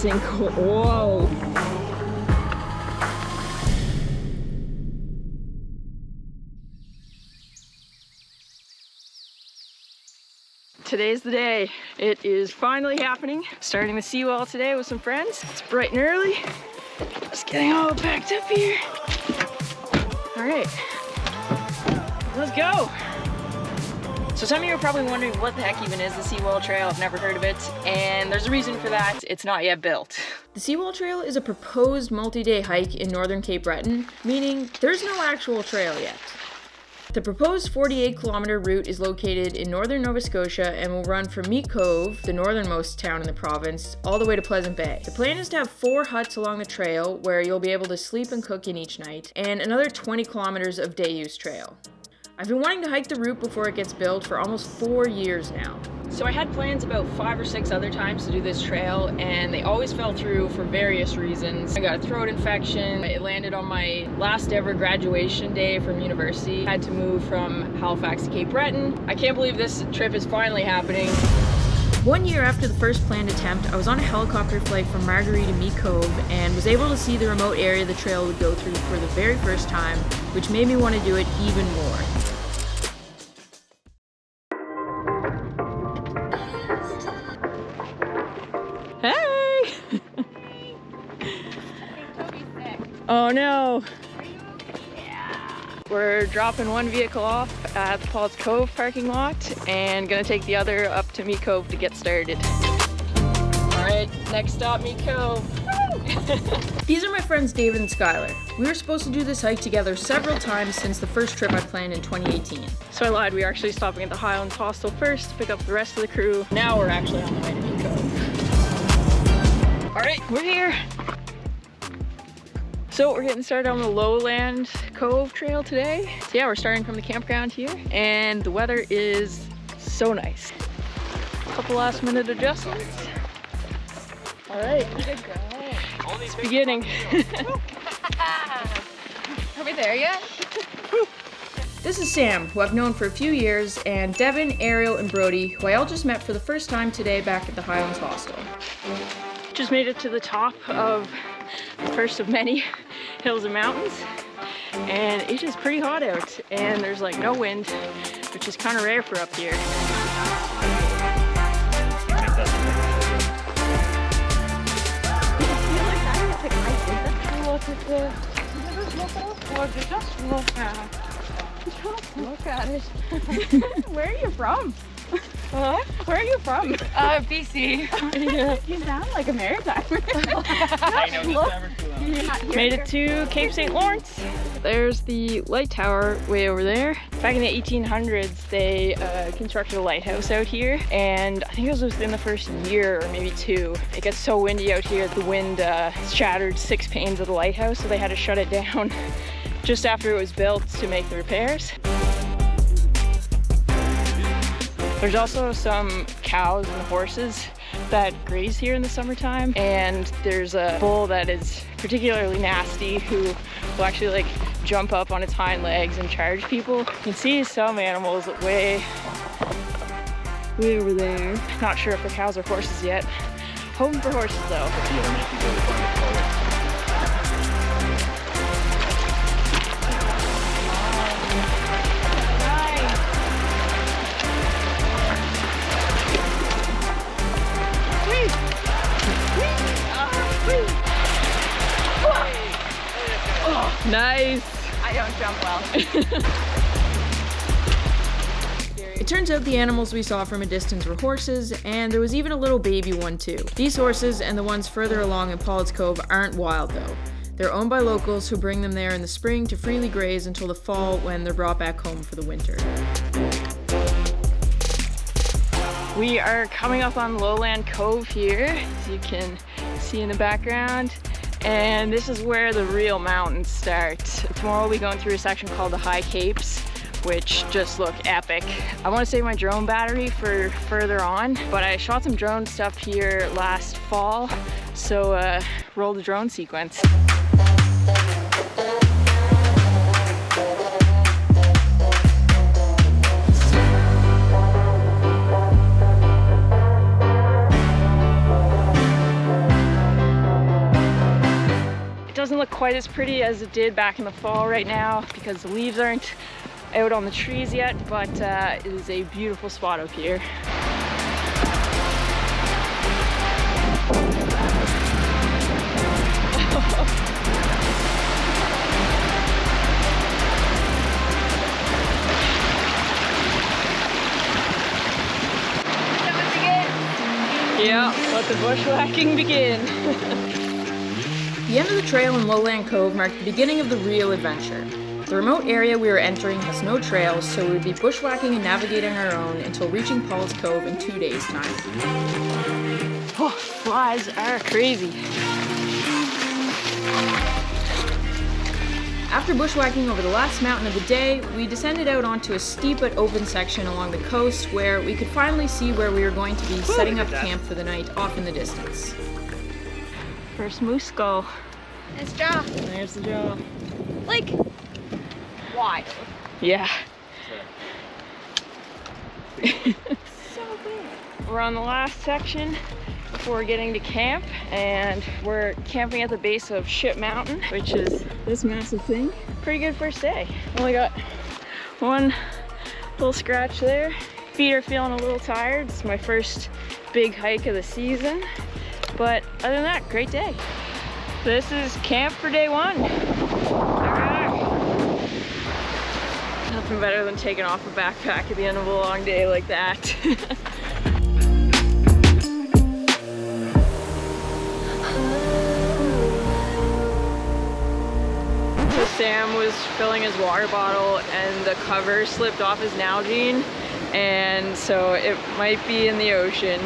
sinkhole. Whoa. Today's the day. It is finally happening. Starting the seawall today with some friends. It's bright and early. Just getting all packed up here. All right, let's go. So some of you are probably wondering what the heck even is the Seawall Trail. I've never heard of it, and there's a reason for that. It's not yet built. The Seawall Trail is a proposed multi-day hike in northern Cape Breton, meaning there's no actual trail yet. The proposed 48-kilometer route is located in northern Nova Scotia and will run from Meat Cove, the northernmost town in the province, all the way to Pleasant Bay. The plan is to have 4 huts along the trail where you'll be able to sleep and cook in each night, and another 20 kilometers of day-use trail. I've been wanting to hike the route before it gets built for almost 4 years now. So I had plans about 5 or 6 other times to do this trail, and they always fell through for various reasons. I got a throat infection. It landed on my last ever graduation day from university. I had to move from Halifax to Cape Breton. I can't believe this trip is finally happening. 1 year after the first planned attempt, I was on a helicopter flight from Margaree to Meat Cove and was able to see the remote area the trail would go through for the very first time, which made me want to do it even more. Hey! Oh no! We're dropping one vehicle off at the Pollett Cove parking lot and gonna take the other up to Meat Cove to get started. All right, next stop, Meat Cove. These are my friends David and Skylar. We were supposed to do this hike together several times since the first trip I planned in 2018. So I lied, we are actually stopping at the Highlands hostel first to pick up the rest of the crew. Now we're actually on the way to Meat Cove. All right, we're here. So we're getting started on the Lowland Cove trail today. So yeah, we're starting from the campground here and the weather is so nice. Couple last minute adjustments. All right, it's beginning. Are we there yet? This is Sam, who I've known for a few years, and Devin, Ariel, and Brody, who I all just met for the first time today back at the Highlands hostel. Just made it to the top of the first of many hills and mountains, and it is pretty hot out, and there's like no wind, which is kind of rare for up here. Look at it. Where are you from? What? Where are you from? BC. Yeah. You sound like a maritimer. Made it to Cape St. Lawrence. There's the light tower way over there. Back in the 1800s, they constructed a lighthouse out here, and I think it was within the first year or maybe 2. It gets so windy out here, the wind shattered 6 panes of the lighthouse, so they had to shut it down just after it was built to make the repairs. There's also some cows and horses that graze here in the summertime, and there's a bull that is particularly nasty who will actually like jump up on its hind legs and charge people. You can see some animals way over there. Not sure if they're cows or horses yet. Hoping for horses though. Nice. I don't jump well. It turns out the animals we saw from a distance were horses, and there was even a little baby one too. These horses and the ones further along in Pollett's Cove aren't wild though. They're owned by locals who bring them there in the spring to freely graze until the fall when they're brought back home for the winter. We are coming up on Lowland Cove here, as you can see in the background. And this is where the real mountains start. Tomorrow we'll be going through a section called the High Capes, which just look epic. I want to save my drone battery for further on, but I shot some drone stuff here last fall, so roll the drone sequence. quite as pretty as it did back in the fall right now because the leaves aren't out on the trees yet, but it is a beautiful spot up here. Yeah, let the bushwhacking begin. The end of the trail in Lowland Cove marked the beginning of the real adventure. The remote area we were entering has no trails, so we would be bushwhacking and navigating our own until reaching Pollett's Cove in 2 days' time. Oh, flies are crazy. After bushwhacking over the last mountain of the day, we descended out onto a steep but open section along the coast where we could finally see where we were going to be setting up camp for the night off in the distance. First moose skull. Nice jaw. There's the jaw. Like, wild. Yeah. So big. We're on the last section before getting to camp, and we're camping at the base of Ship Mountain, which is this massive thing. Pretty good first day. Only got one little scratch there. Feet are feeling a little tired. It's my first big hike of the season, but other than that, great day. This is camp for day one. Nothing better than taking off a backpack at the end of a long day like that. So Sam was filling his water bottle and the cover slipped off his Nalgene, and so it might be in the ocean.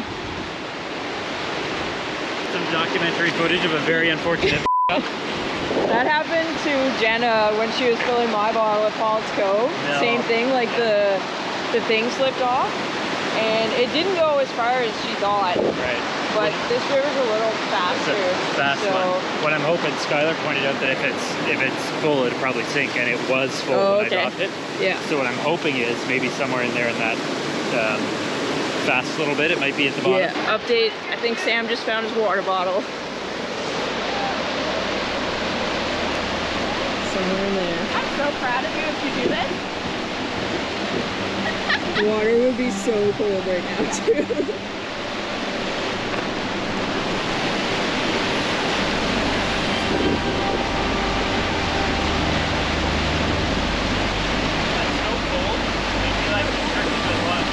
Some documentary footage of a very unfortunate That happened to Jenna when she was filling my bottle at Pollett's Cove. No. Same thing, like the thing slipped off, and it didn't go as far as she thought. Right. But this river's a little faster. It's a fast so... one. What I'm hoping, Skylar pointed out that if it's full, it'll probably sink, and it was full when I dropped it. Yeah. So what I'm hoping is maybe somewhere in there in that fast little bit, it might be at the bottom. Yeah. Update. I think Sam just found his water bottle. Somewhere in there. I'm so proud of you if you do this. Water would be so cold right now too. That's so cold. It'd be like restricted with lunch.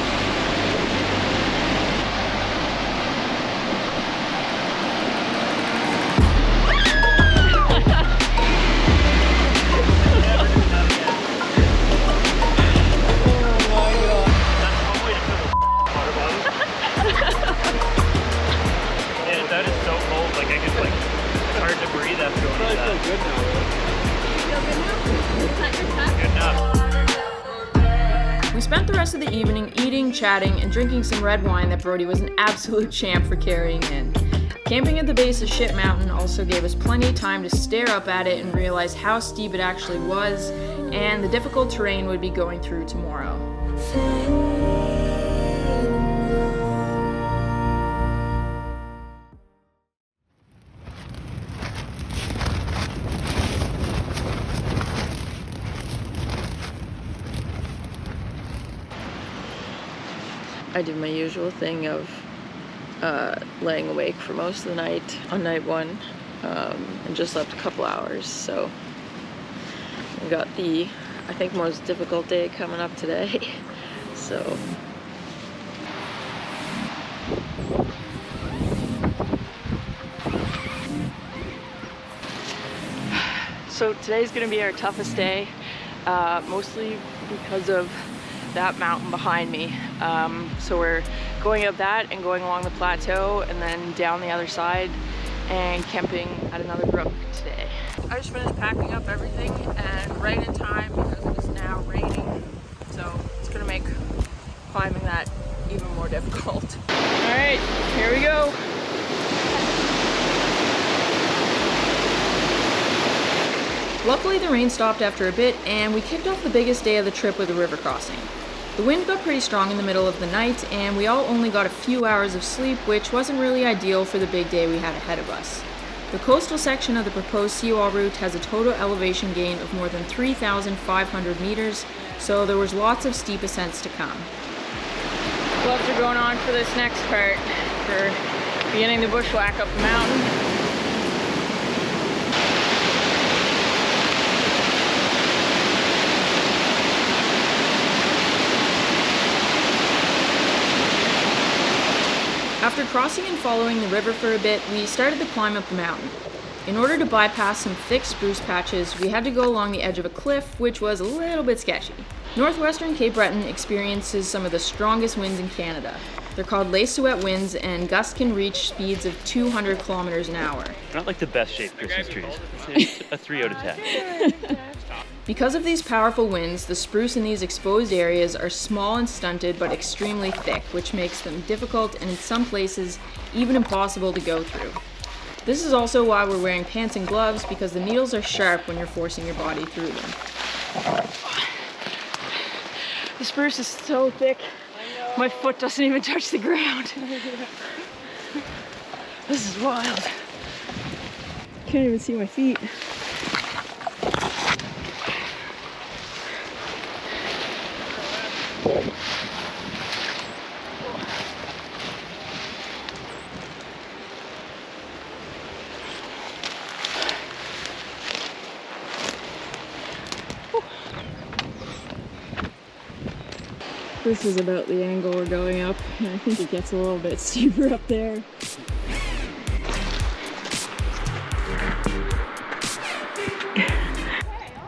We spent the rest of the evening eating, chatting, and drinking some red wine that Brody was an absolute champ for carrying in. Camping at the base of Ship Mountain also gave us plenty of time to stare up at it and realize how steep it actually was, and the difficult terrain we'd be going through tomorrow. I did my usual thing of laying awake for most of the night on night one, and just slept a couple hours. So we got the, I think, most difficult day coming up today. So today's gonna be our toughest day, mostly because of that mountain behind me. So we're going up that and going along the plateau and then down the other side and camping at another brook today. I just finished packing up everything and right in time because it is now raining. So it's gonna make climbing that even more difficult. All right, here we go. Luckily, the rain stopped after a bit, and we kicked off the biggest day of the trip with a river crossing. The wind got pretty strong in the middle of the night, and we all only got a few hours of sleep, which wasn't really ideal for the big day we had ahead of us. The coastal section of the proposed seawall route has a total elevation gain of more than 3,500 meters, so there was lots of steep ascents to come. Gloves are going on for this next part, for beginning the bushwhack up the mountain. After crossing and following the river for a bit, we started the climb up the mountain. In order to bypass some thick spruce patches, we had to go along the edge of a cliff, which was a little bit sketchy. Northwestern Cape Breton experiences some of the strongest winds in Canada. They're called Les Souhaits winds, and gusts can reach speeds of 200 kilometers an hour. Not like the best shaped Christmas trees. It's a 3 out of 10. Because of these powerful winds, the spruce in these exposed areas are small and stunted but extremely thick, which makes them difficult and in some places even impossible to go through. This is also why we're wearing pants and gloves, because the needles are sharp when you're forcing your body through them. The spruce is so thick, my foot doesn't even touch the ground. This is wild. Can't even see my feet. This is about the angle we're going up, and I think it gets a little bit steeper up there.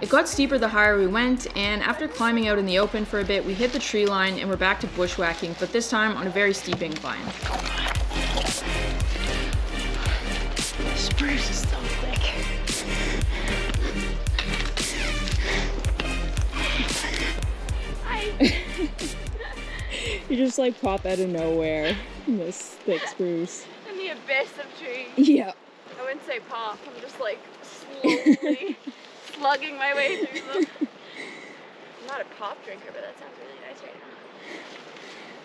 It got steeper the higher we went, and after climbing out in the open for a bit, we hit the tree line and we're back to bushwhacking, but this time on a very steep incline. The spruce is so thick. You just like pop out of nowhere in this thick spruce. In the abyss of trees. Yeah. I wouldn't say pop, I'm just like slowly slugging my way through them. I'm not a pop drinker, but that sounds really nice right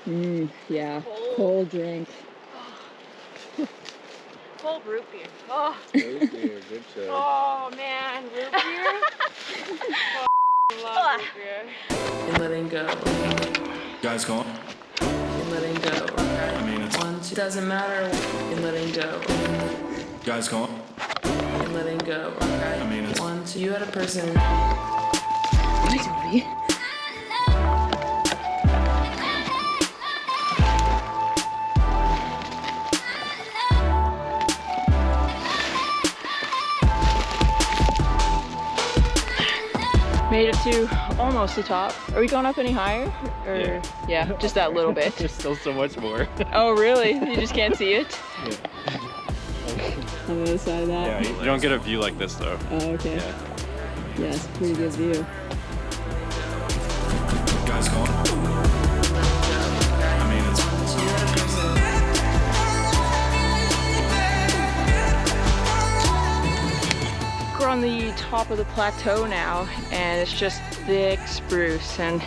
now. Yeah. Cold drink. Oh. Cold root beer. Oh. Root beer, good show. Oh man, root beer? Oh, I love root beer. And letting go. Guys going? And letting go. I mean, it's... One, two, doesn't matter. And letting go. Guys going? And letting go. I mean, it's... One, two, you had a person. Nice movie. Made it to almost the top. Are we going up any higher? Or yeah, just that little bit. There's still so much more. Oh really? You just can't see it? Yeah. On the other side of that? Yeah, you don't get a view like this though. Oh, okay. Yeah. Yeah, it's a pretty good view. Guys going? I mean, it's... We're on the top of the plateau now, and it's just thick spruce, and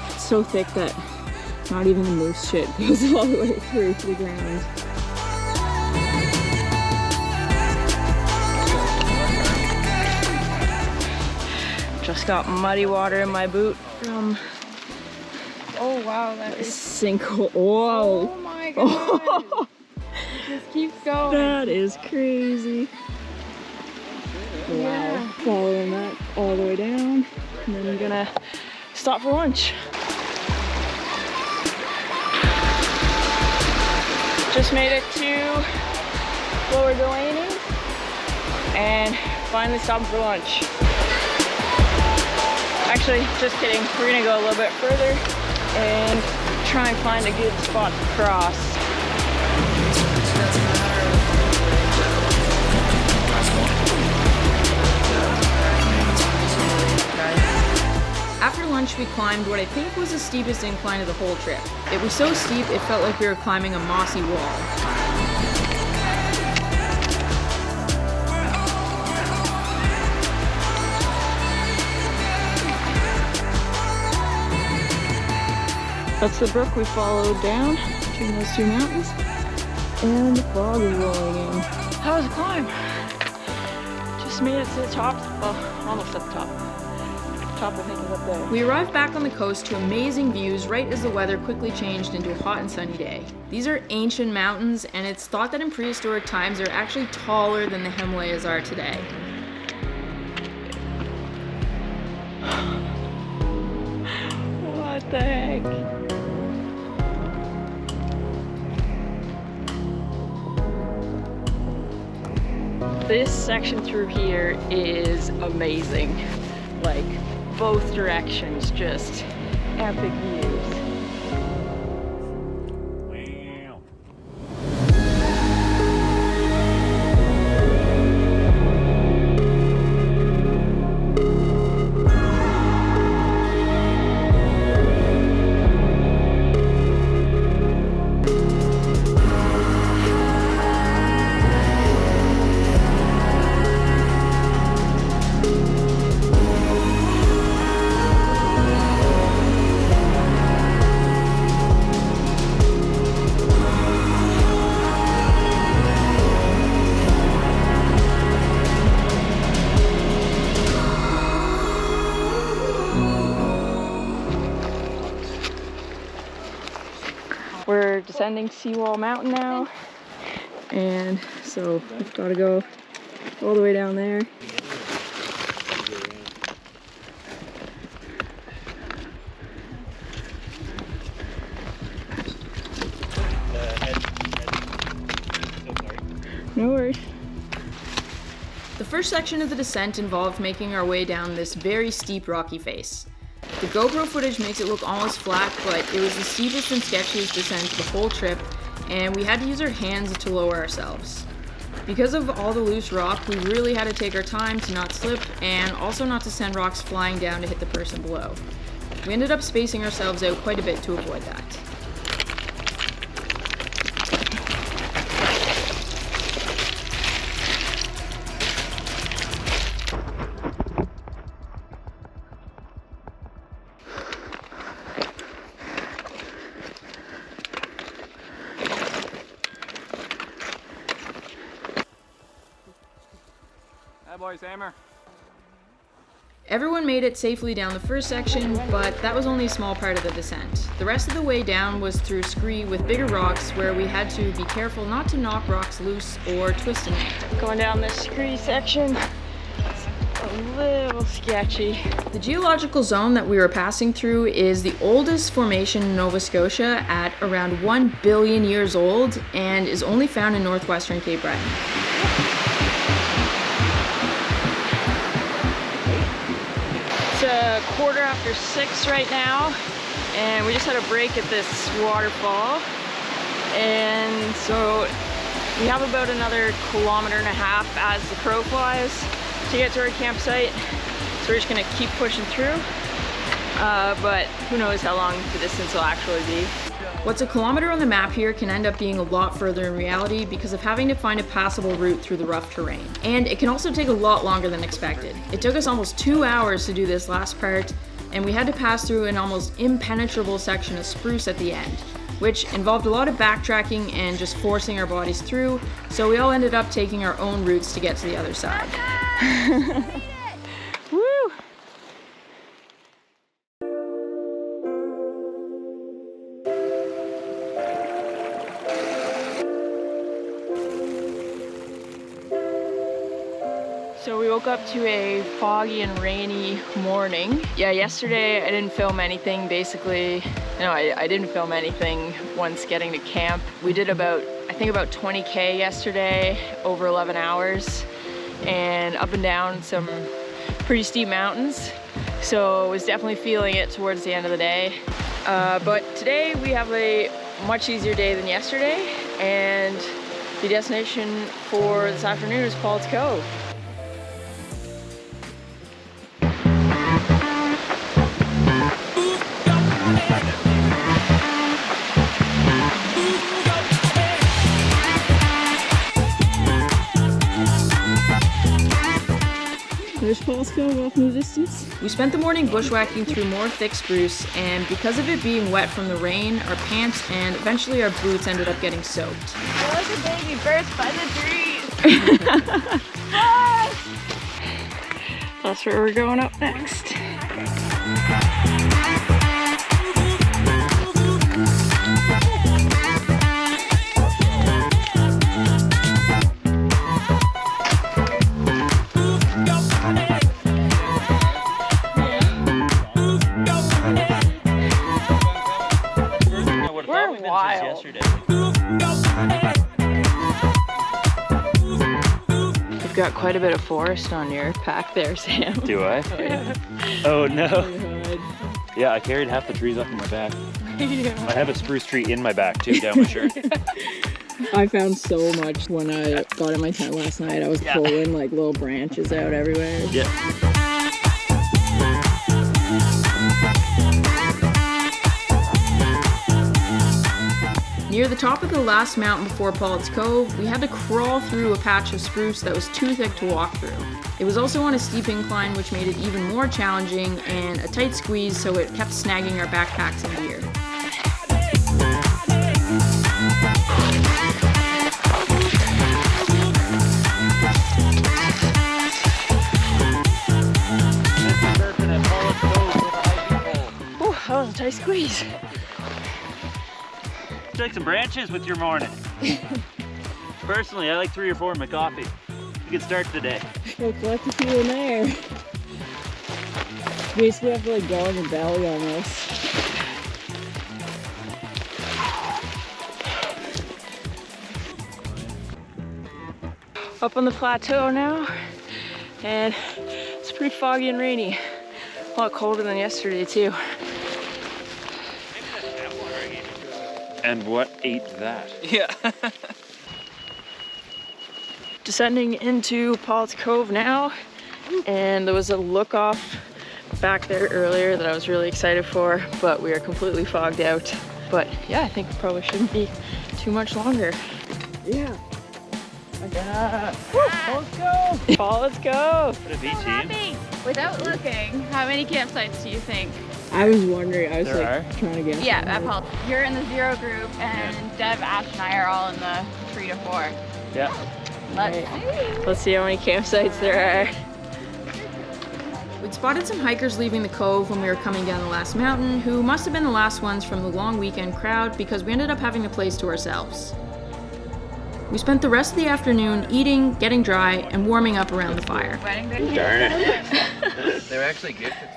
it's so thick that not even the moose shit goes all the way through to the ground. Just got muddy water in my boot from Oh wow, that is... sinkhole. Whoa! Oh my god! It just keeps going. That is crazy. Wow. Yeah. Following that all the way down, and then I'm gonna stop for lunch. Just made it to Lower Delaney and finally stopped for lunch. Actually, just kidding. We're gonna go a little bit further and try and find a good spot to cross. After lunch, we climbed what I think was the steepest incline of the whole trip. It was so steep, it felt like we were climbing a mossy wall. That's the brook we followed down between those two mountains, and the fog is rolling in. How was the climb? made it to the top. Well, almost at the top. Top, I think, is up there. We arrived back on the coast to amazing views right as the weather quickly changed into a hot and sunny day. These are ancient mountains, and it's thought that in prehistoric times they're actually taller than the Himalayas are today. What the heck? This section through here is amazing. Like, both directions, just epic views. Wow. We're descending Seawall Mountain now, and so we've got to go all the way down there. No worries. The first section of the descent involved making our way down this very steep rocky face. The GoPro footage makes it look almost flat, but it was the steepest and sketchiest descent of the whole trip, and we had to use our hands to lower ourselves. Because of all the loose rock, we really had to take our time to not slip, and also not to send rocks flying down to hit the person below. We ended up spacing ourselves out quite a bit to avoid that. That boy's hammer. Everyone made it safely down the first section, but that was only a small part of the descent. The rest of the way down was through scree with bigger rocks where we had to be careful not to knock rocks loose or twist them. Going down this scree section, it's a little sketchy. The geological zone that we were passing through is the oldest formation in Nova Scotia at around 1 billion years old and is only found in northwestern Cape Breton. It's a 6:15 right now, and we just had a break at this waterfall, and so we have about another 1.5 kilometers as the crow flies to get to our campsite, so we're just gonna keep pushing through, but who knows how long the distance will actually be. What's a kilometer on the map here can end up being a lot further in reality because of having to find a passable route through the rough terrain. And it can also take a lot longer than expected. It took us almost 2 hours to do this last part, and we had to pass through an almost impenetrable section of spruce at the end, which involved a lot of backtracking and just forcing our bodies through, so we all ended up taking our own routes to get to the other side. Woo! So we woke up to a foggy and rainy morning. Yeah, yesterday I didn't film anything, basically. No, I didn't film anything once getting to camp. We did about 20K yesterday, over 11 hours, and up and down some pretty steep mountains. So I was definitely feeling it towards the end of the day. But today we have a much easier day than yesterday, and the destination for this afternoon is Pollett's Cove. There's Pollett's Cove off in the distance. We spent the morning bushwhacking through more thick spruce, and because of it being wet from the rain, our pants and eventually our boots ended up getting soaked. There was a baby birth by the trees. That's where we're going up next. We're wild. Yesterday. You've got quite a bit of forest on your pack there, Sam. Do I? Oh, yeah. Oh no. God. Yeah, I carried half the trees up in my back. Yeah. I have a spruce tree in my back too, down my shirt. I found so much when I got in my tent last night. I was pulling like little branches out everywhere. Yeah. Near the top of the last mountain before Pollett's Cove, we had to crawl through a patch of spruce that was too thick to walk through. It was also on a steep incline, which made it even more challenging, and a tight squeeze, so it kept snagging our backpacks and gear. Oh, that was a tight squeeze. Take some branches with your morning. Personally, I like 3 or 4 in my coffee. You can start today. We'll collect a few in there. Basically have to like go on your belly on this. Up on the plateau now, and it's pretty foggy and rainy. A lot colder than yesterday too. And what ate that? Yeah. Descending into Pollett's Cove now, and there was a look off back there earlier that I was really excited for, but we are completely fogged out. But yeah, I think it probably shouldn't be too much longer. Yeah. Pollett's Cove! Pollett's Cove! What a V team. Happy. Without looking, how many campsites do you think? I was wondering, I was There like trying to get. Yeah, at Pollett. You're in the 0 group, and Deb, Ash, and I are all in the 3 to 4. Yeah. Let's see how many campsites there are. We'd spotted some hikers leaving the cove when we were coming down the last mountain, who must have been the last ones from the long weekend crowd because we ended up having the place to ourselves. We spent the rest of the afternoon eating, getting dry, and warming up around the fire. Wedding day. Darn it. They're actually good for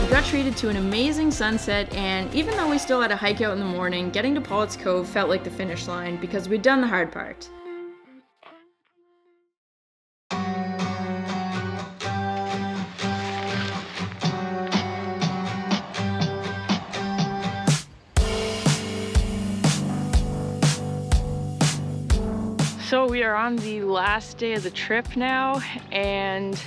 We got treated to an amazing sunset, and even though we still had a hike out in the morning, getting to Pollett's Cove felt like the finish line because we'd done the hard part. So we are on the last day of the trip now, and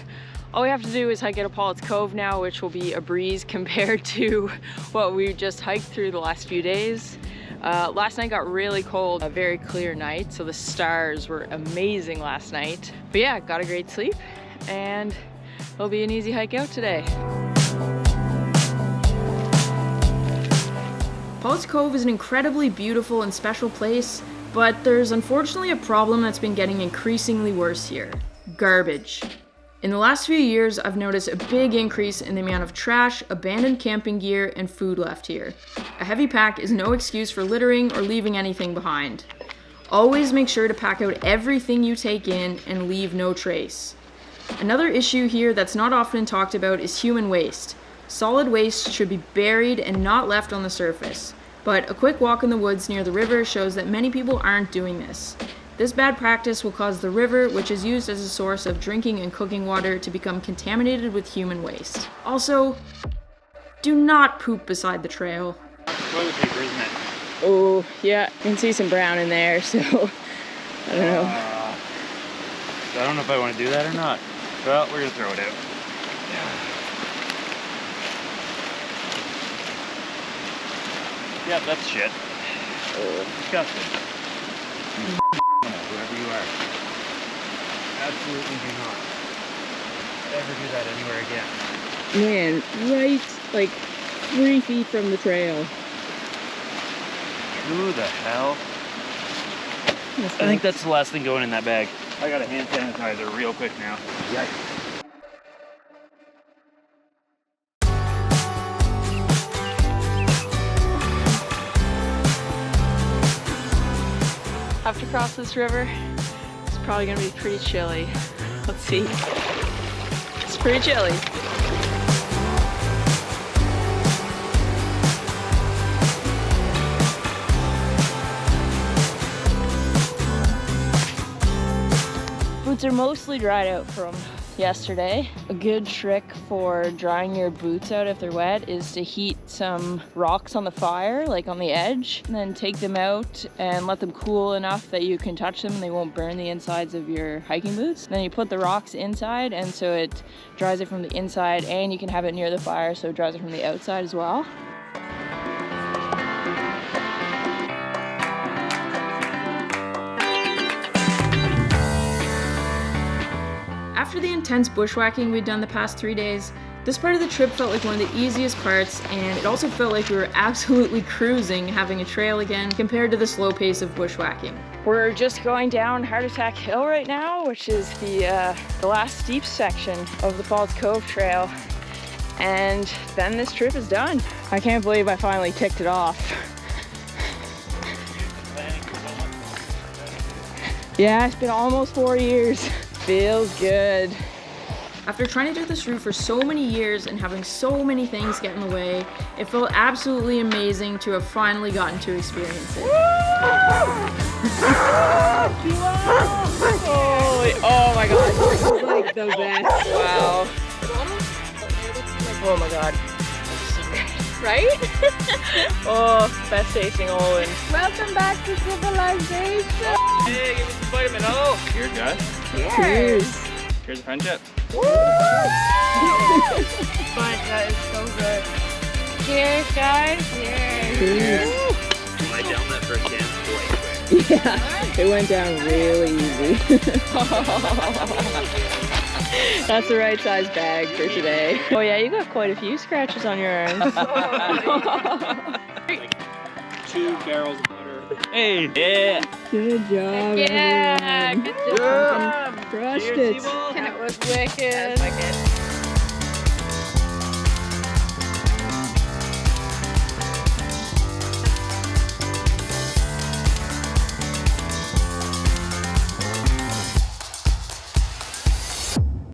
all we have to do is hike out of Pollett's Cove now, which will be a breeze compared to what we just hiked through the last few days. Last night got really cold, a very clear night, so the stars were amazing last night. But yeah, got a great sleep, and it'll be an easy hike out today. Pollett's Cove is an incredibly beautiful and special place, but there's unfortunately a problem that's been getting increasingly worse here: garbage. In the last few years, I've noticed a big increase in the amount of trash, abandoned camping gear, and food left here. A heavy pack is no excuse for littering or leaving anything behind. Always make sure to pack out everything you take in and leave no trace. Another issue here that's not often talked about is human waste. Solid waste should be buried and not left on the surface. But a quick walk in the woods near the river shows that many people aren't doing this. This bad practice will cause the river, which is used as a source of drinking and cooking water, to become contaminated with human waste. Also, do not poop beside the trail. Toilet paper, isn't it? Oh, yeah, you can see some brown in there, so I don't know. I don't know if I want to do that or not. Well, we're gonna throw it out. Yeah, that's shit. Disgusting. Whoever you are. Absolutely do not ever do that anywhere again. Man, right like 3 feet from the trail. Who the hell? I think that's the last thing going in that bag. I got a hand sanitizer real quick now. Yikes. Have to cross this river. It's probably gonna be pretty chilly. Let's see. It's pretty chilly. Boots are mostly dried out from yesterday. A good trick for drying your boots out if they're wet is to heat some rocks on the fire, like on the edge, and then take them out and let them cool enough that you can touch them and they won't burn the insides of your hiking boots. Then you put the rocks inside, and so it dries it from the inside, and you can have it near the fire so it dries it from the outside as well. After the intense bushwhacking we'd done the past 3 days, this part of the trip felt like one of the easiest parts, and it also felt like we were absolutely cruising having a trail again compared to the slow pace of bushwhacking. We're just going down Heart Attack Hill right now, which is the last steep section of the Lowland Cove trail, and then this trip is done. I can't believe I finally ticked it off. Yeah, it's been almost 4 years. Feels good. After trying to do this route for so many years and having so many things get in the way, it felt absolutely amazing to have finally gotten to experience it. Oh my god, this is like the best. Wow. Oh my god. Right? Oh, best tasting Lowland. Welcome back to civilization. Hey, give me some vitamin O. Cheers, guys. Cheers. Here's a friendship. Fine, that is so good. Cheers, guys. Cheers. I down that first dance quite quick. Yeah, it went down really easy. That's the right size bag for today. Oh yeah, you got quite a few scratches on your arms. 2 barrels of butter. Hey, yeah. Good job, Yeah, everyone. good job. Crushed Cheers, it. Seawall. And it was wicked.